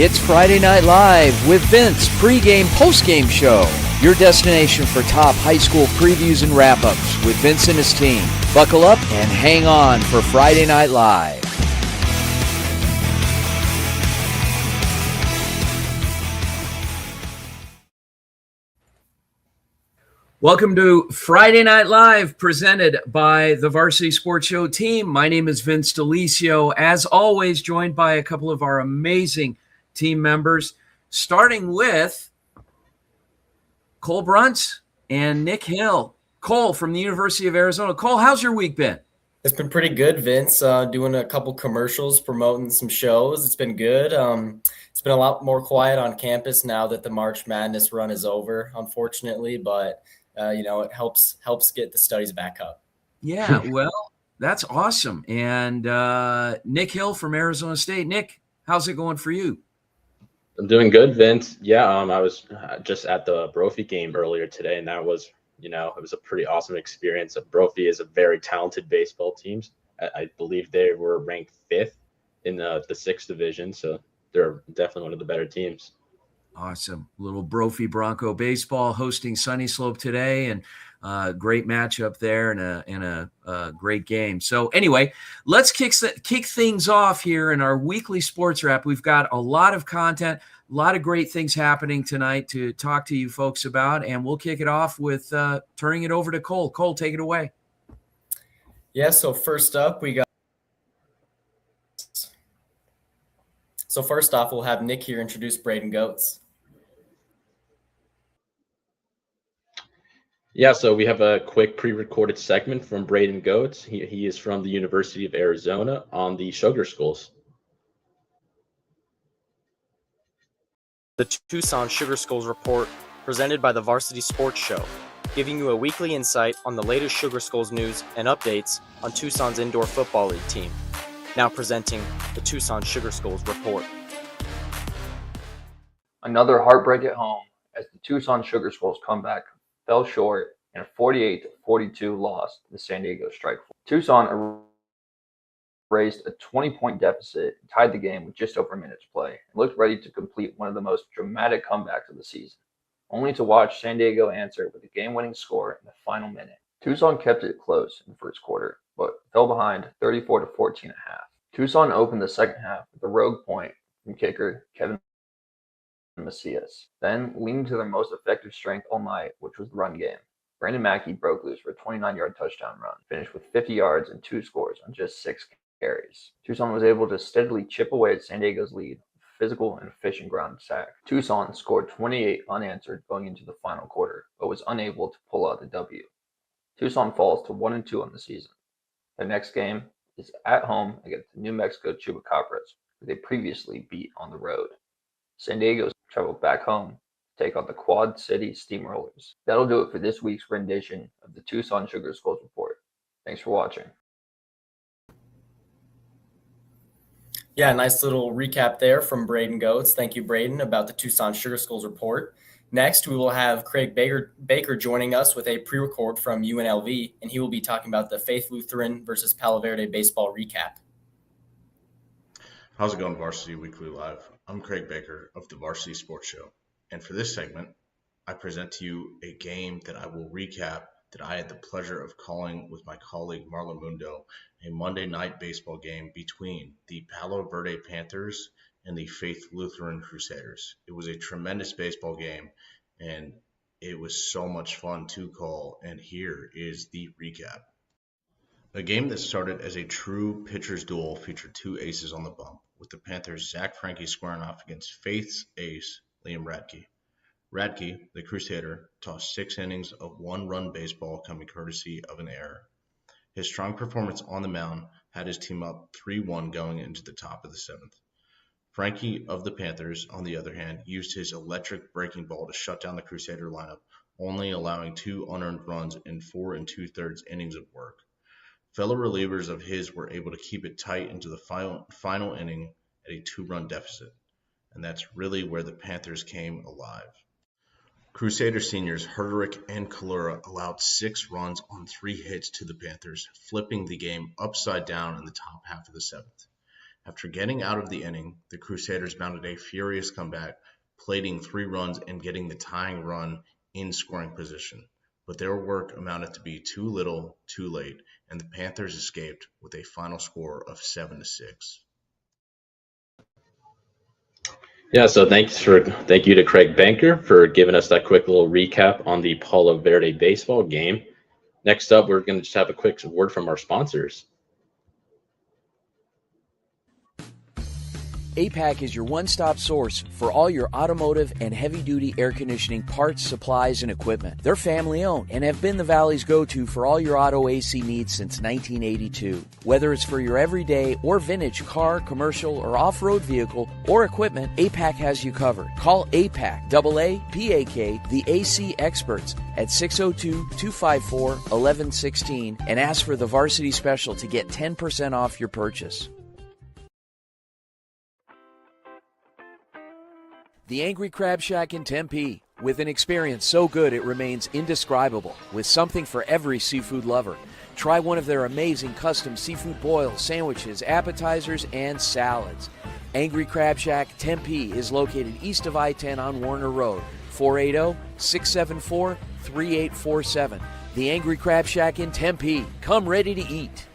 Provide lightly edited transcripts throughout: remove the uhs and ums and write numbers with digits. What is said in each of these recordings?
It's Friday Night Live with Vince, pregame, postgame show. Your destination for top high school previews and wrap-ups with Vince and his team. Buckle up and hang on for Friday Night Live. Welcome to Friday Night Live, presented by the Varsity Sports Show team. My name is Vince DeLisio. As always, joined by a couple of our amazing team members, starting with Cole Bruntz and Nick Hill. Cole from the University of Arizona. Cole, how's your week been? It's been pretty good, Vince. Doing a couple commercials, promoting some shows. It's been good. It's been a lot more quiet on campus now that the March Madness run is over, unfortunately, but it helps get the studies back up. Yeah, well, that's awesome. And Nick Hill from Arizona State. Nick, how's it going for you? I'm doing good, Vince. Yeah, I was just at the Brophy game earlier today, and that was, it was a pretty awesome experience. Brophy is a very talented baseball team. I believe they were ranked 5th in the 6th division, so they're definitely one of the better teams. Awesome. Little Brophy Bronco baseball hosting Sunny Slope today, and great matchup there and a great game. So anyway, let's kick things off here in our weekly sports wrap. We've got a lot of content, a lot of great things happening tonight to talk to you folks about, and we'll kick it off with turning it over to Cole. Cole, take it away. Yeah, so first off, we'll have Nick here introduce Braden Goetz. Yeah, so we have a quick pre-recorded segment from Braden Goetz. He is from the University of Arizona on the Sugar Skulls. The Tucson Sugar Skulls Report, presented by the Varsity Sports Show, giving you a weekly insight on the latest Sugar Skulls news and updates on Tucson's indoor football league team. Now presenting the Tucson Sugar Skulls Report. Another heartbreak at home as the Tucson Sugar Skulls comeback fell short in a 48-42 loss to the San Diego Strike Force. Tucson raised a 20-point deficit and tied the game with just over a minute to play and looked ready to complete one of the most dramatic comebacks of the season, only to watch San Diego answer with a game-winning score in the final minute. Tucson kept it close in the first quarter, but fell behind 34-14 at half. Tucson opened the second half with a rogue point from kicker Kevin Macias. Then, leaning to their most effective strength all night, which was the run game, Brandon Mackey broke loose for a 29-yard touchdown run, finished with 50 yards and 2 scores on just 6 carries. Tucson was able to steadily chip away at San Diego's lead with physical and efficient ground attack. Tucson scored 28 unanswered going into the final quarter, but was unable to pull out the W. Tucson falls to 1-2 on the season. Their next game is at home against the New Mexico Chupacabras, who they previously beat on the road. San Diego's traveled back home to take on the Quad City Steamrollers. That'll do it for this week's rendition of the Tucson Sugar Skulls Report. Thanks for watching. Yeah, nice little recap there from Braden Goetz. Thank you, Braden, about the Tucson Sugar Skulls Report. Next, we will have Craig Baker joining us with a pre-record from UNLV, and he will be talking about the Faith Lutheran versus Palo Verde baseball recap. How's it going, Varsity Weekly Live? I'm Craig Baker of the Varsity Sports Show, and for this segment, I present to you a game that I will recap that I had the pleasure of calling with my colleague Marlon Mundo, a Monday night baseball game between the Palo Verde Panthers and the Faith Lutheran Crusaders. It was a tremendous baseball game, and it was so much fun to call, and here is the recap. A game that started as a true pitcher's duel featured 2 aces on the bump, with the Panthers' Zach Franke squaring off against Faith's ace, Liam Radke. Radke, the Crusader, tossed 6 innings of 1-run baseball coming courtesy of an error. His strong performance on the mound had his team up 3-1 going into the top of the 7th. Franke of the Panthers, on the other hand, used his electric breaking ball to shut down the Crusader lineup, only allowing 2 unearned runs in 4 2/3 innings of work. Fellow relievers of his were able to keep it tight into the final inning at a 2-run deficit, and that's really where the Panthers came alive. Crusader seniors Herderick and Kalura allowed 6 runs on 3 hits to the Panthers, flipping the game upside down in the top half of the 7th. After getting out of the inning, the Crusaders mounted a furious comeback, plating 3 runs and getting the tying run in scoring position. But their work amounted to be too little, too late, and the Panthers escaped with a final score of 7-6. Yeah, so thank you to Craig Banker for giving us that quick little recap on the Palo Verde baseball game. Next up, we're going to just have a quick word from our sponsors. APAC is your one-stop source for all your automotive and heavy-duty air conditioning parts, supplies, and equipment. They're family-owned and have been the Valley's go-to for all your auto AC needs since 1982. Whether it's for your everyday or vintage car, commercial, or off-road vehicle or equipment, APAC has you covered. Call APAC, AAPAK, the AC experts at 602-254-1116 and ask for the Varsity Special to get 10% off your purchase. The Angry Crab Shack in Tempe, with an experience so good it remains indescribable, with something for every seafood lover. Try one of their amazing custom seafood boils, sandwiches, appetizers, and salads. Angry Crab Shack Tempe is located east of I-10 on Warner Road, 480-674-3847. The Angry Crab Shack in Tempe. Come ready to eat.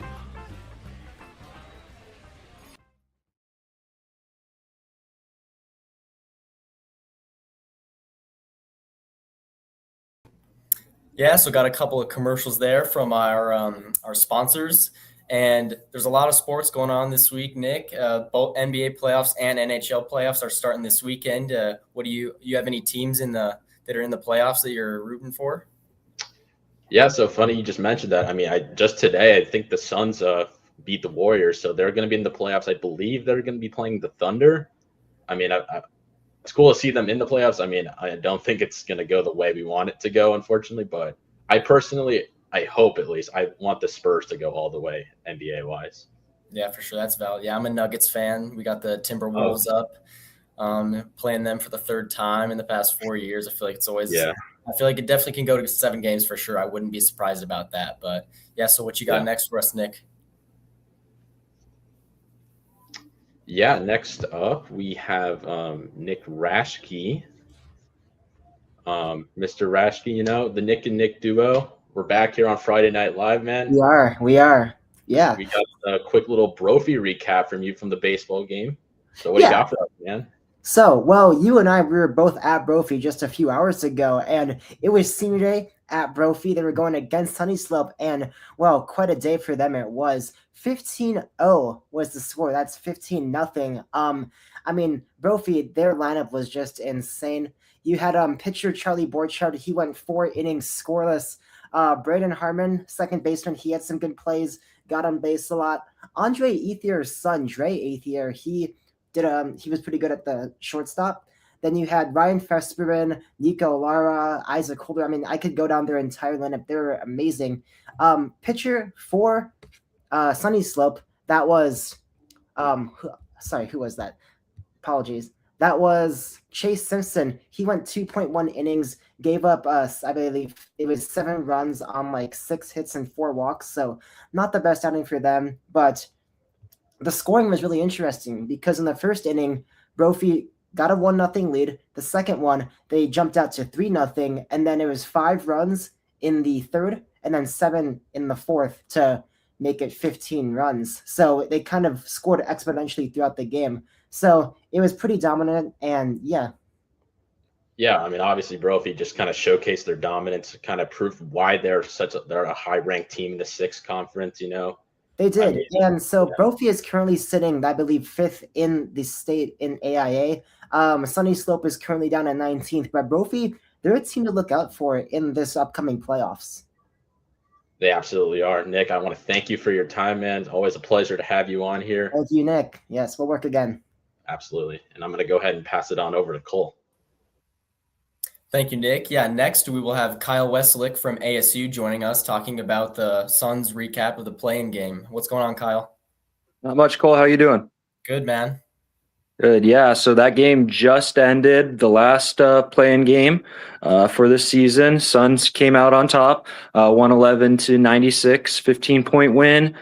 Yeah, so got a couple of commercials there from our sponsors, and there's a lot of sports going on this week. Nick, both NBA playoffs and NHL playoffs are starting this weekend. What do you have any teams that are in the playoffs that you're rooting for? Yeah, so funny you just mentioned that. I mean, just today I think the Suns beat the Warriors, so they're going to be in the playoffs. I believe they're going to be playing the Thunder. I mean, it's cool to see them in the playoffs. I mean, I don't think it's going to go the way we want it to go, unfortunately. But I hope at least, I want the Spurs to go all the way NBA-wise. Yeah, for sure. That's valid. Yeah, I'm a Nuggets fan. We got the Timberwolves up, playing them for the 3rd time in the past 4 years. I feel like it's always – I feel like it definitely can go to 7 games for sure. I wouldn't be surprised about that. But, yeah, so what you got next for us, Nick? Yeah, next up we have Nick Rashke. Mr. Rashke, the Nick and Nick duo. We're back here on Friday Night Live, man. We are. Yeah. We got a quick little Brophy recap from you from the baseball game. So what do you got for us, man? So, well, you and I, we were both at Brophy just a few hours ago, and it was senior day at Brophy. They were going against Sunny Slope, and, well, quite a day for them it was. 15-0 was the score. That's 15-0. I mean, Brophy, their lineup was just insane. You had pitcher Charlie Borchardt. He went 4 innings scoreless. Braden Harmon, second baseman, he had some good plays, got on base a lot. Andre Ethier's son, Dre Ethier, he was pretty good at the shortstop. Then you had Ryan Fesperin, Nico Lara, Isaac Holder. I mean, I could go down their entire lineup. They were amazing. Pitcher for Sunny Slope, that was who was that? Apologies. That was Chase Simpson. He went 2.1 innings, gave up I believe it was 7 runs on like 6 hits and 4 walks. So not the best outing for them, but the scoring was really interesting because in the first inning, Brophy got a 1-0 lead. The second one, they jumped out to 3-0, and then it was 5 runs in the third and then 7 in the fourth to make it 15 runs. So they kind of scored exponentially throughout the game. So it was pretty dominant, and yeah. Yeah, I mean, obviously Brophy just kind of showcased their dominance, kind of proved why they're a high-ranked team in the 6th conference, They did. And so Brophy is currently sitting, I believe, 5th in the state in AIA. Sunny Slope is currently down at 19th, but Brophy, they're a team to look out for in this upcoming playoffs. They absolutely are. Nick, I want to thank you for your time, man. It's always a pleasure to have you on here. Thank you, Nick. Yes, we'll work again. Absolutely. And I'm going to go ahead and pass it on over to Cole. Thank you, Nick. Yeah, next we will have Kyle Weselick from ASU joining us talking about the Suns recap of the play-in game. What's going on, Kyle? Not much, Cole. How you doing? Good, man. Good. Yeah. So that game just ended, the last play-in game. for this season. Suns came out on top, 111-96, 15-point win.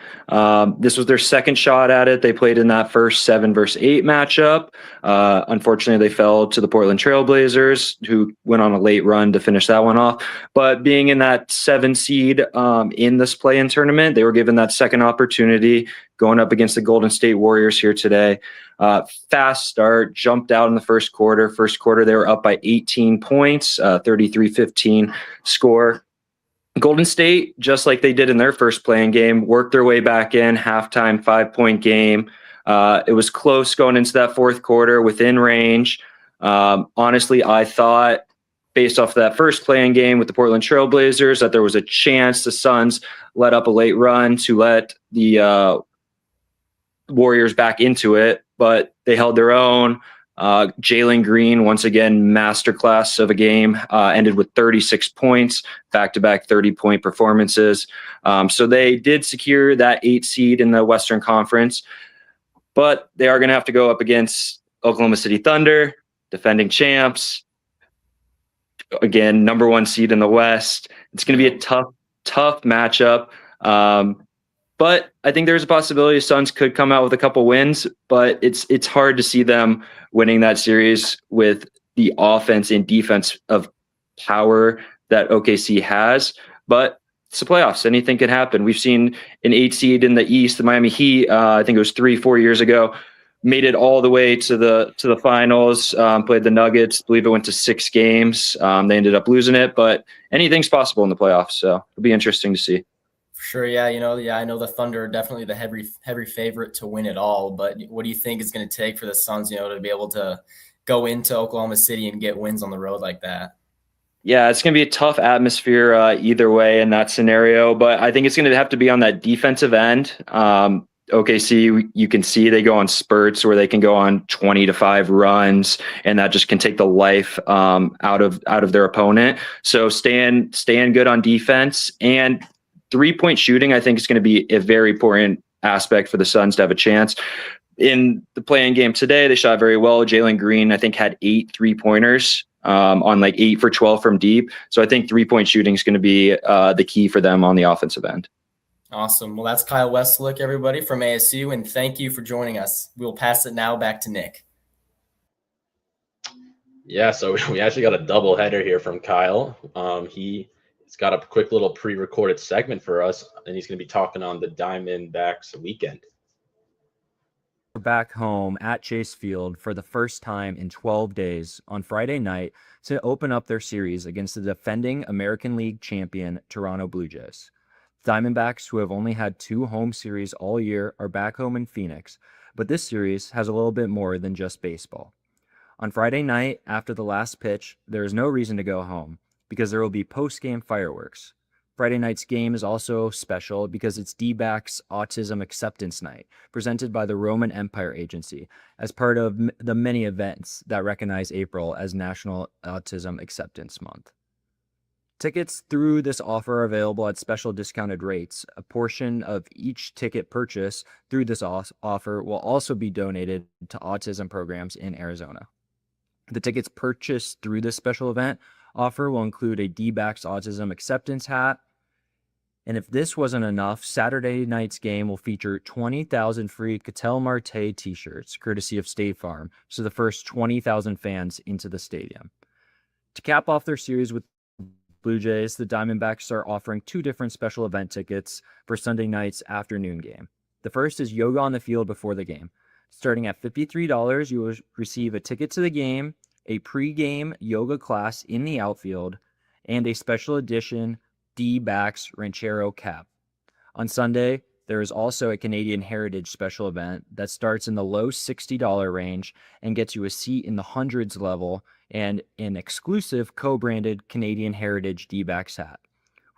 This was their second shot at it. They played in that first 7 versus 8 matchup. Unfortunately, they fell to the Portland Trailblazers, who went on a late run to finish that one off. But being in that 7 seed in this play-in tournament, they were given that second opportunity going up against the Golden State Warriors here today. Fast start, jumped out in the first quarter. First quarter, they were up by 18 points, 33-15 score. Golden State, just like they did in their first playing game, worked their way back in, halftime, 5-point game. It was close going into that fourth quarter, within range. Honestly, I thought, based off of that first playing game with the Portland Trailblazers, that there was a chance the Suns let up a late run to let the Warriors back into it, but they held their own. Jalen Green, once again, masterclass of a game, ended with 36 points, back-to-back 30-point performances. So they did secure that 8 seed in the Western Conference, but they are going to have to go up against Oklahoma City Thunder, defending champs. Again, number 1 seed in the West. It's going to be a tough matchup. But I think there's a possibility Suns could come out with a couple wins, but it's hard to see them winning that series with the offense and defense of power that OKC has. But it's the playoffs. Anything can happen. We've seen an 8 seed in the East, the Miami Heat, I think it was 3-4 years ago, made it all the way to the finals, played the Nuggets. I believe it went to 6 games. They ended up losing it, but anything's possible in the playoffs. So it'll be interesting to see. Sure, yeah, I know the Thunder are definitely the heavy favorite to win it all, but what do you think is going to take for the Suns, to be able to go into Oklahoma City and get wins on the road like that? Yeah, it's going to be a tough atmosphere either way in that scenario, but I think it's going to have to be on that defensive end. OKC, you can see they go on spurts where they can go on 20-5 runs, and that just can take the life out of their opponent. So staying good on defense, and 3-point shooting, I think, is going to be a very important aspect for the Suns to have a chance. In the play-in game today, they shot very well. Jalen Green, I think, had 8 3-pointers on like 8 for 12 from deep. So I think 3-point shooting is going to be the key for them on the offensive end. Awesome. Well, that's Kyle Westlick, everybody, from ASU, and thank you for joining us. We'll pass it now back to Nick. Yeah, so we actually got a double header here from Kyle. He's got a quick little pre-recorded segment for us, and he's going to be talking on the Diamondbacks weekend. We're back home at Chase Field for the first time in 12 days on Friday night to open up their series against the defending American League champion Toronto Blue Jays. Diamondbacks, who have only had 2 home series all year, are back home in Phoenix, but this series has a little bit more than just baseball. On Friday night, after the last pitch, there is no reason to go home because there will be post-game fireworks. Friday night's game is also special because it's D-backs Autism Acceptance Night, presented by the Roman Empire Agency as part of the many events that recognize April as National Autism Acceptance Month. Tickets through this offer are available at special discounted rates. A portion of each ticket purchase through this offer will also be donated to autism programs in Arizona. The tickets purchased through this special event offer will include a D-backs Autism Acceptance hat. And if this wasn't enough, Saturday night's game will feature 20,000 free Ketel Marte t-shirts, courtesy of State Farm, so the first 20,000 fans into the stadium. To cap off their series with Blue Jays, the Diamondbacks are offering 2 different special event tickets for Sunday night's afternoon game. The first is yoga on the field before the game. Starting at $53, you will receive a ticket to the game, a pre-game yoga class in the outfield, and a special edition D-backs Ranchero cap. On Sunday, there is also a Canadian Heritage special event that starts in the low $60 range and gets you a seat in the hundreds level and an exclusive co-branded Canadian Heritage D-backs hat.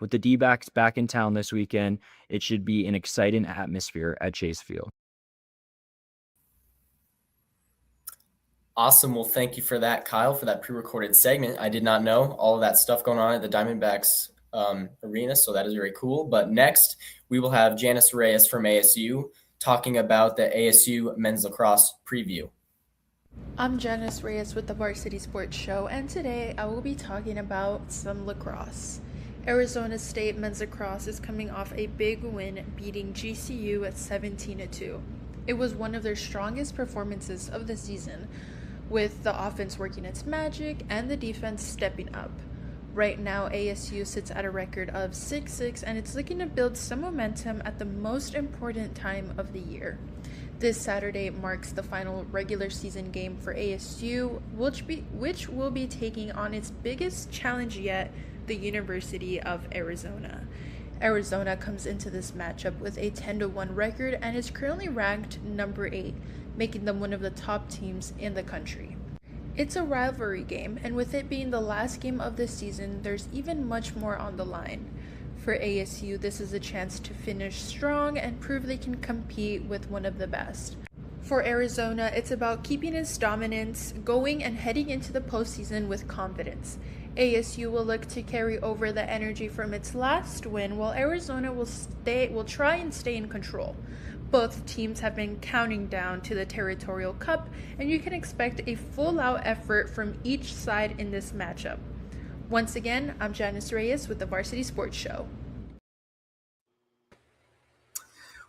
With the D-backs back in town this weekend, it should be an exciting atmosphere at Chase Field. Awesome. Well, thank you for that, Kyle, for that pre-recorded segment. I did not know all of that stuff going on at the Diamondbacks arena, so that is very cool. But next, we will have Janice Reyes from ASU talking about the ASU men's lacrosse preview. I'm Janice Reyes with the Varsity Sports Show, and today I will be talking about some lacrosse. Arizona State men's lacrosse is coming off a big win, beating GCU at 17-2. It was one of their strongest performances of the season, with the offense working its magic and the defense stepping up. Right now, ASU sits at a record of 6-6, and it's looking to build some momentum at the most important time of the year. This Saturday marks the final regular season game for ASU, which will be taking on its biggest challenge yet, the University of Arizona. Arizona comes into this matchup with a 10-1 record and is currently ranked number 8, making them one of the top teams in the country. It's a rivalry game, and with it being the last game of the season, there's even much more on the line. For ASU, this is a chance to finish strong and prove they can compete with one of the best. For Arizona, it's about keeping its dominance going and heading into the postseason with confidence. ASU will look to carry over the energy from its last win, while Arizona will try and stay in control. Both teams have been counting down to the Territorial Cup, and you can expect a full-out effort from each side in this matchup. Once again, I'm Janice Reyes with the Varsity Sports Show.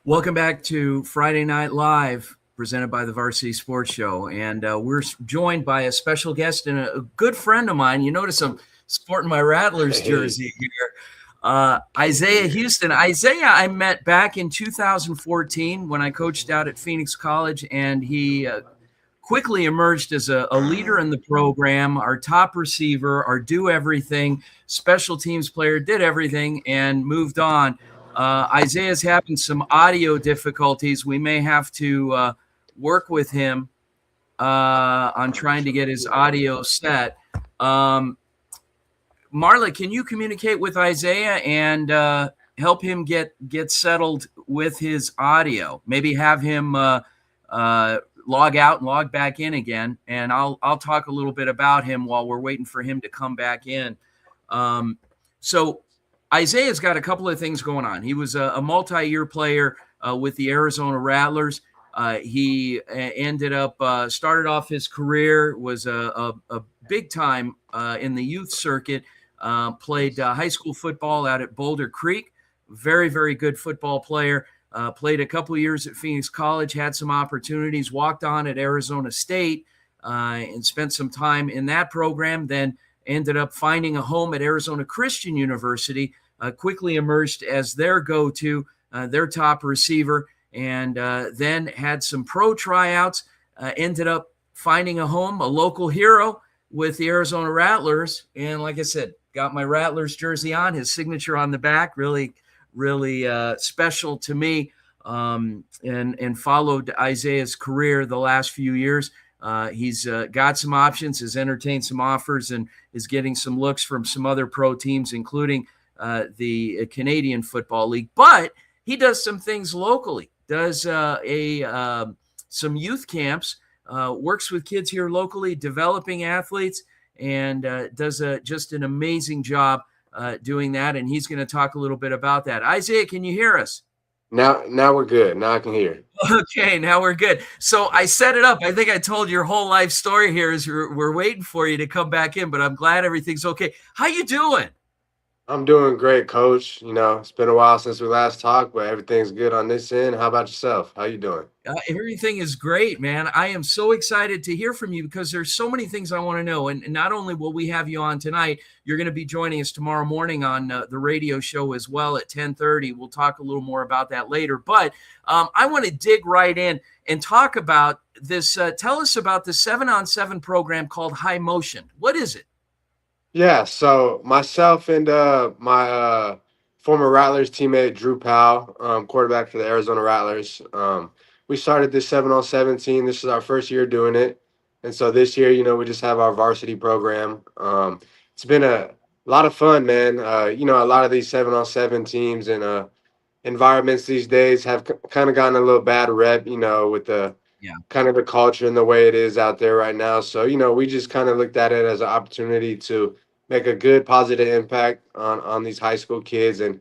Welcome back to Friday Night Live, presented by the Varsity Sports Show. And we're joined by a special guest and a good friend of mine. You notice I'm sporting my Rattlers jersey here. Isaiah Houston. Isaiah, I met back in 2014 when I coached out at Phoenix College, and he quickly emerged as a leader in the program, our top receiver, our do-everything, special teams player, did everything, and moved on. Isaiah's having some audio difficulties. We may have to work with him on trying to get his audio set. Marla, can you communicate with Isaiah and help him get settled with his audio? Maybe have him log out and log back in again, and I'll talk a little bit about him while we're waiting for him to come back in. So Isaiah's got a couple of things going on. He was a multi-year player with the Arizona Rattlers. He ended up started off his career, was a big time in the youth circuit. Played high school football out at Boulder Creek. Very, very good football player. Played a couple of years at Phoenix College, had some opportunities, walked on at Arizona State, and spent some time in that program. Then ended up finding a home at Arizona Christian University, quickly emerged as their go-to, their top receiver, and then had some pro tryouts, ended up finding a home, a local hero with the Arizona Rattlers. And like I said, got my Rattlers jersey on, his signature on the back, really special to me, and followed Isaiah's career the last few years. He's got some options, has entertained some offers, and is getting some looks from some other pro teams, including the Canadian Football League. But he does some things locally, does some youth camps, works with kids here locally, developing athletes, and does just an amazing job doing that. And he's going to talk a little bit about that. Isaiah, can you hear us? Now we're good. Now I can hear. Okay, now we're good. So I set it up. I think I told your whole life story here as we're waiting for you to come back in, but I'm glad everything's okay. How you doing? I'm doing great, Coach. You know, it's been a while since we last talked, but everything's good on this end. How about yourself? How you doing? Everything is great, man. I am so excited to hear from you because there's so many things I want to know. And not only will we have you on tonight, you're going to be joining us tomorrow morning on the radio show as well at 10:30. We'll talk a little more about that later. But I want to dig right in and talk about this. Tell us about the 7-on-7 program called High Motion. What is it? Yeah, so myself and my former Rattlers teammate, Drew Powell, quarterback for the Arizona Rattlers, we started this 7-on-7 team. This is our first year doing it. And so this year, you know, we just have our varsity program. It's been a lot of fun, man. You know, a lot of these 7-on-7 teams and environments these days have kind of gotten a little bad rep, you know, with the kind of the culture and the way it is out there right now. So, you know, we just kind of looked at it as an opportunity to make a good positive impact on these high school kids and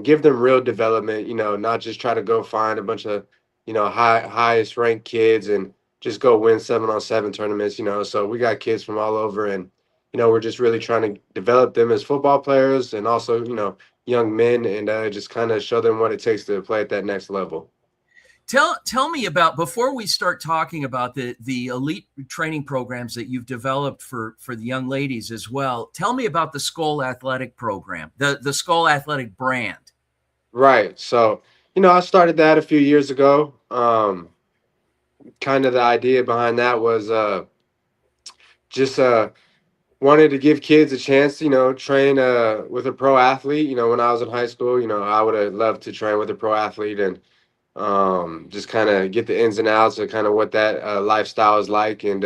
give them real development, you know, not just try to go find a bunch of, you know, highest ranked kids and just go win 7-on-7 tournaments, So we got kids from all over, and we're just really trying to develop them as football players, and also young men, and just kind of show them what it takes to play at that next level. Tell me about, before we start talking about the elite training programs that you've developed for the young ladies as well. Tell me about the Skull Athletic program, the Skull Athletic brand. Right. So, I started that a few years ago. Kind of the idea behind that was just wanted to give kids a chance, train with a pro athlete. When I was in high school, I would have loved to train with a pro athlete and just kind of get the ins and outs of kind of what that lifestyle is like. And,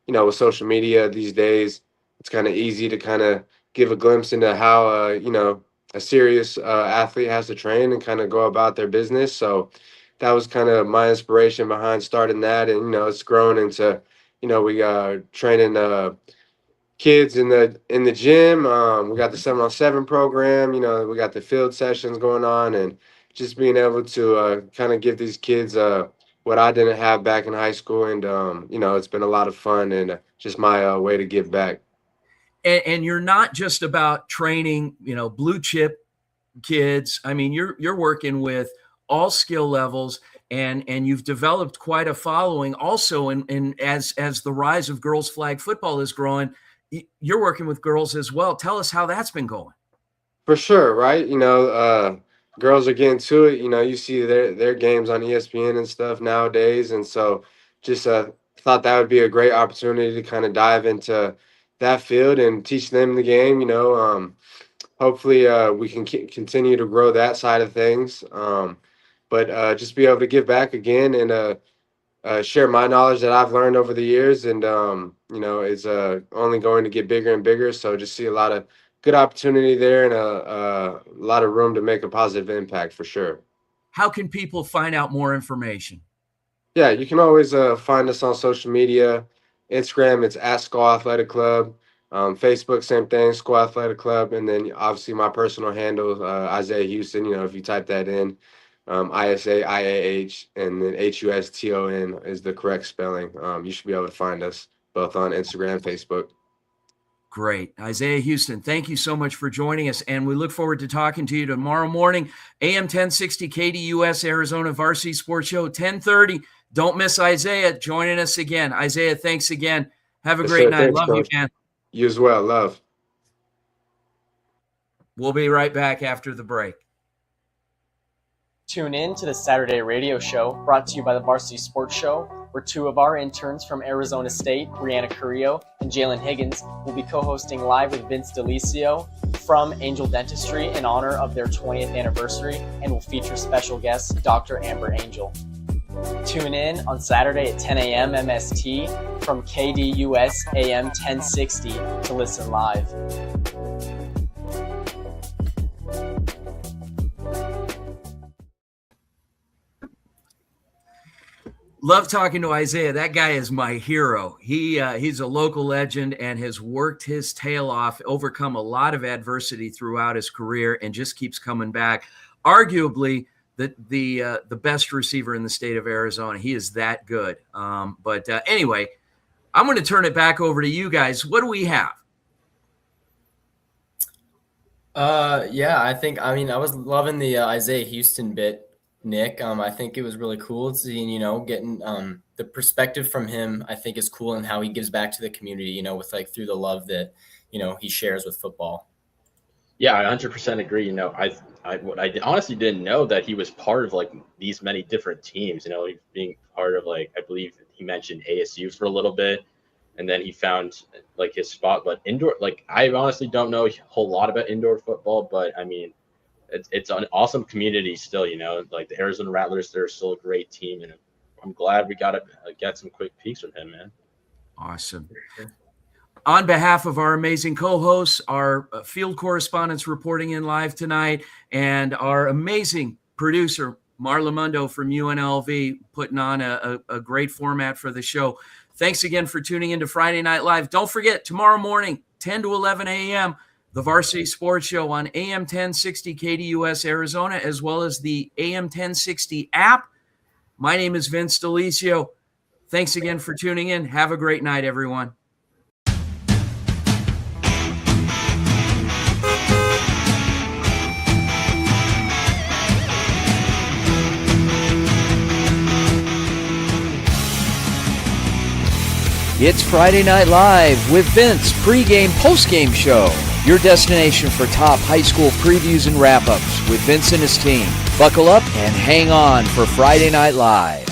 with social media these days, it's kind of easy to kind of give a glimpse into how, a serious athlete has to train and kind of go about their business. So that was kind of my inspiration behind starting that. And, it's grown into, we training kids in the gym. We got the 7-on-7 program, we got the field sessions going on, and just being able to kind of give these kids what I didn't have back in high school. And, it's been a lot of fun, and just my way to give back. And you're not just about training, blue chip kids. I mean, you're working with all skill levels, and you've developed quite a following also. And as the rise of girls flag football is growing, you're working with girls as well. Tell us how that's been going. For sure. Right. Girls are getting to it. You see their games on ESPN and stuff nowadays. And so just thought that would be a great opportunity to kind of dive into that field and teach them the game. Hopefully we can continue to grow that side of things. But just be able to give back again and share my knowledge that I've learned over the years. And, it's only going to get bigger and bigger. So just see a lot of good opportunity there, and a lot of room to make a positive impact for sure. How can people find out more information? Yeah, you can always find us on social media. Instagram, it's at Skull Athletic Club. Facebook, same thing, Skull Athletic Club. And then obviously my personal handle, Isaiah Houston, if you type that in, ISAIAH, and then HUSTON is the correct spelling. You should be able to find us both on Instagram, Facebook. Great. Isaiah Houston, thank you so much for joining us, and we look forward to talking to you tomorrow morning, AM 1060 KDUS Arizona Varsity Sports Show, 10:30. Don't miss Isaiah joining us again. Isaiah, thanks again. Have a great night. Thanks, Love Coach. you, man. You as well. Love. We'll be right back after the break. Tune in to the Saturday radio show brought to you by the Varsity Sports Show, where two of our interns from Arizona State, Brianna Carrillo and Jalen Higgins, will be co-hosting live with Vince Delicio from Angel Dentistry in honor of their 20th anniversary, and will feature special guest Dr. Amber Angel. Tune in on Saturday at 10 a.m. MST from KDUS AM 1060 to listen live. Love talking to Isaiah. That guy is my hero. He's a local legend and has worked his tail off, overcome a lot of adversity throughout his career, and just keeps coming back. Arguably the best receiver in the state of Arizona. He is that good. But anyway, I'm going to turn it back over to you guys. What do we have? I was loving the Isaiah Houston bit, Nick. I think it was really cool seeing, getting the perspective from him. I think is cool, and how he gives back to the community, with through the love that, he shares with football. Yeah, I 100% agree. I honestly didn't know that he was part of these many different teams, being part of I believe he mentioned ASU for a little bit, and then he found his spot. But indoor, I honestly don't know a whole lot about indoor football, but I mean, it's an awesome community still, the Arizona Rattlers, they're still a great team, and I'm glad we got to get some quick peeks from him, man. Awesome. On behalf of our amazing co-hosts, our field correspondents reporting in live tonight, and our amazing producer, Marla Mundo from UNLV, putting on a great format for the show. Thanks again for tuning into Friday Night Live. Don't forget, tomorrow morning, 10 to 11 a.m., the Varsity Sports Show on AM 1060 KDUS Arizona, as well as the AM 1060 app. My name is Vince Delicio. Thanks again for tuning in. Have a great night, everyone. It's Friday Night Live with Vince, pregame, postgame show. Your destination for top high school previews and wrap-ups with Vince and his team. Buckle up and hang on for Friday Night Live.